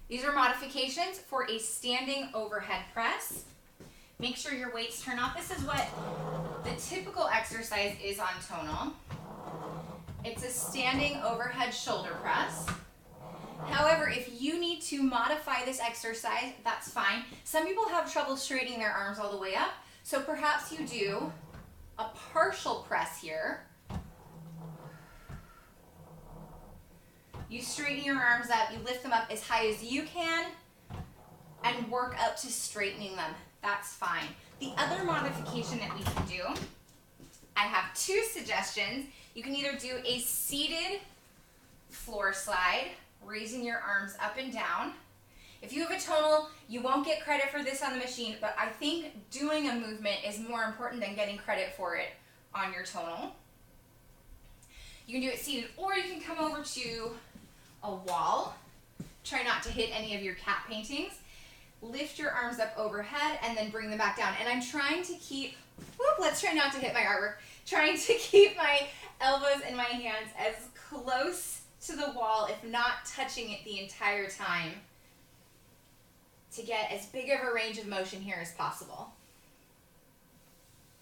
These are modifications for a standing overhead press. Make sure your weights turn off. This is what the typical exercise is on Tonal. It's a standing overhead shoulder press. However, if you need to modify this exercise, that's fine. Some people have trouble straightening their arms all the way up, so perhaps you do a partial press here. You straighten your arms up, you lift them up as high as you can, and work up to straightening them. That's fine. The other modification that we can do, I have two suggestions. You can either do a seated floor slide, raising your arms up and down. If you have a Tonal, you won't get credit for this on the machine, but I think doing a movement is more important than getting credit for it on your Tonal. You can do it seated, or you can come over to a wall. Try not to hit any of your cat paintings. Lift your arms up overhead and then bring them back down. And I'm trying to keep, let's try not to hit my artwork, trying to keep my elbows and my hands as close to the wall, if not touching it the entire time, to get as big of a range of motion here as possible.